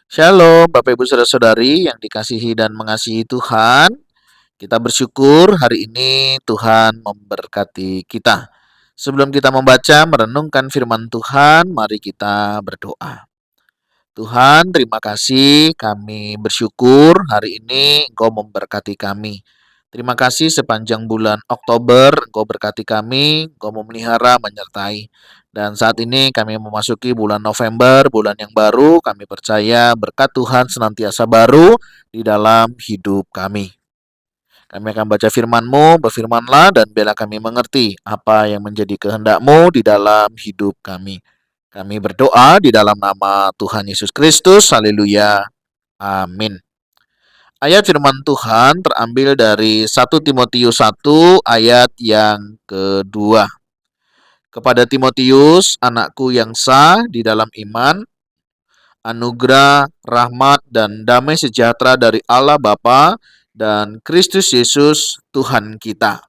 Shalom, Bapak Ibu Saudara-saudari yang dikasihi dan mengasihi Tuhan. Kita bersyukur hari ini Tuhan memberkati kita. Sebelum kita membaca merenungkan firman Tuhan, mari kita berdoa. Tuhan, terima kasih. Kami bersyukur hari ini Engkau memberkati kami. Terima kasih sepanjang bulan Oktober Engkau berkati kami, Engkau memelihara, menyertai. Dan saat ini kami memasuki bulan November, bulan yang baru. Kami percaya berkat Tuhan senantiasa baru di dalam hidup kami. Kami akan baca firman-Mu, berfirmanlah dan biarlah kami mengerti apa yang menjadi kehendak-Mu di dalam hidup kami. Kami berdoa di dalam nama Tuhan Yesus Kristus. Haleluya. Amin. Ayat firman Tuhan terambil dari 1 Timotius 1 ayat yang kedua. Kepada Timotius, anakku yang sah di dalam iman, anugerah, rahmat, dan damai sejahtera dari Allah Bapa dan Kristus Yesus Tuhan kita.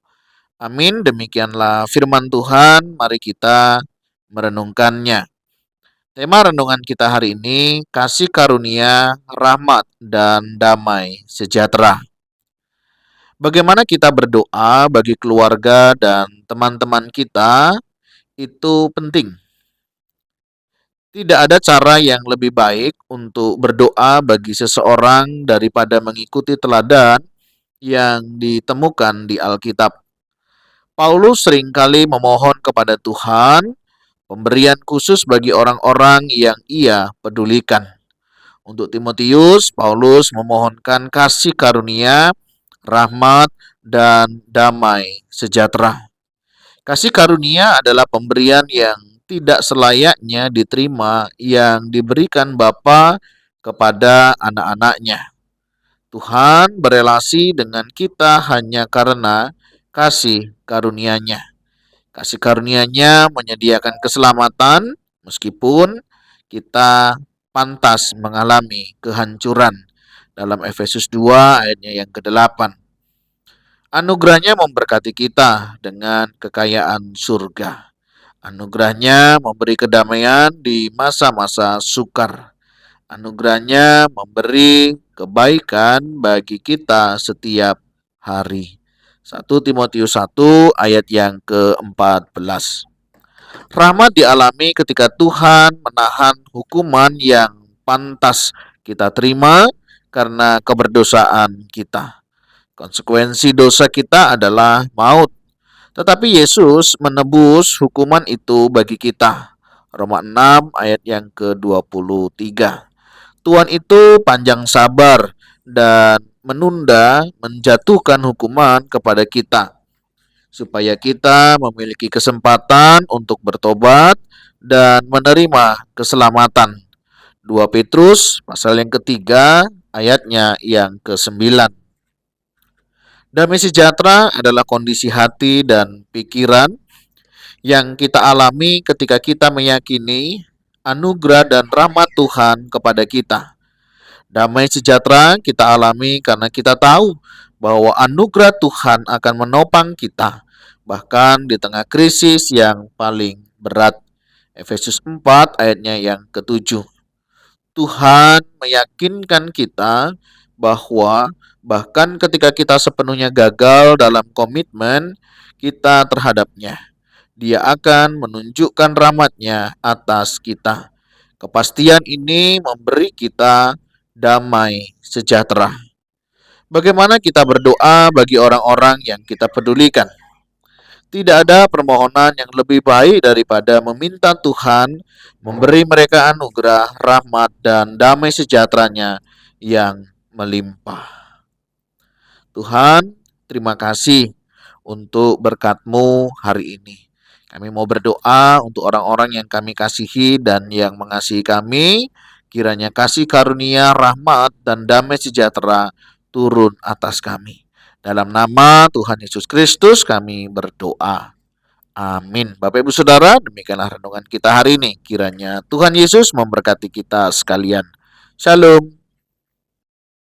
Amin. Demikianlah firman Tuhan. Mari kita merenungkannya. Tema renungan kita hari ini, kasih karunia, rahmat, dan damai sejahtera. Bagaimana kita berdoa bagi keluarga dan teman-teman kita itu penting. Tidak ada cara yang lebih baik untuk berdoa bagi seseorang daripada mengikuti teladan yang ditemukan di Alkitab. Paulus seringkali memohon kepada Tuhan pemberian khusus bagi orang-orang yang ia pedulikan. Untuk Timotius, Paulus memohonkan kasih karunia, rahmat, dan damai sejahtera. Kasih karunia adalah pemberian yang tidak selayaknya diterima yang diberikan Bapa kepada anak-anaknya. Tuhan berelasi dengan kita hanya karena kasih karunia-Nya. Kasih karunia-Nya menyediakan keselamatan meskipun kita pantas mengalami kehancuran. Dalam Efesus 2 ayatnya yang ke-8. Anugerahnya memberkati kita dengan kekayaan surga. Anugerahnya memberi kedamaian di masa-masa sukar. Anugerahnya memberi kebaikan bagi kita setiap hari. 1 Timotius 1 ayat yang ke-14. Rahmat dialami ketika Tuhan menahan hukuman yang pantas kita terima karena keberdosaan kita. Konsekuensi dosa kita adalah maut. Tetapi Yesus menebus hukuman itu bagi kita. Roma 6 ayat yang ke-23. Tuhan itu panjang sabar dan menunda menjatuhkan hukuman kepada kita, supaya kita memiliki kesempatan untuk bertobat dan menerima keselamatan. 2 Petrus pasal yang ketiga ayatnya yang ke-9. Damai sejahtera adalah kondisi hati dan pikiran yang kita alami ketika kita meyakini anugerah dan rahmat Tuhan kepada kita. Damai sejahtera kita alami karena kita tahu bahwa anugerah Tuhan akan menopang kita, bahkan di tengah krisis yang paling berat. Efesus 4 ayatnya yang ke-7. Tuhan meyakinkan kita bahwa bahkan ketika kita sepenuhnya gagal dalam komitmen kita terhadapnya, Dia akan menunjukkan rahmat-Nya atas kita. Kepastian ini memberi kita damai sejahtera. Bagaimana kita berdoa bagi orang-orang yang kita pedulikan? Tidak ada permohonan yang lebih baik daripada meminta Tuhan memberi mereka anugerah, rahmat, dan damai sejahteranya yang melimpah. Tuhan, terima kasih untuk berkat-Mu hari ini. Kami mau berdoa untuk orang-orang yang kami kasihi dan yang mengasihi kami. Kiranya kasih karunia, rahmat, dan damai sejahtera turun atas kami. Dalam nama Tuhan Yesus Kristus kami berdoa. Amin. Bapak Ibu Saudara, demikianlah renungan kita hari ini. Kiranya Tuhan Yesus memberkati kita sekalian. Shalom.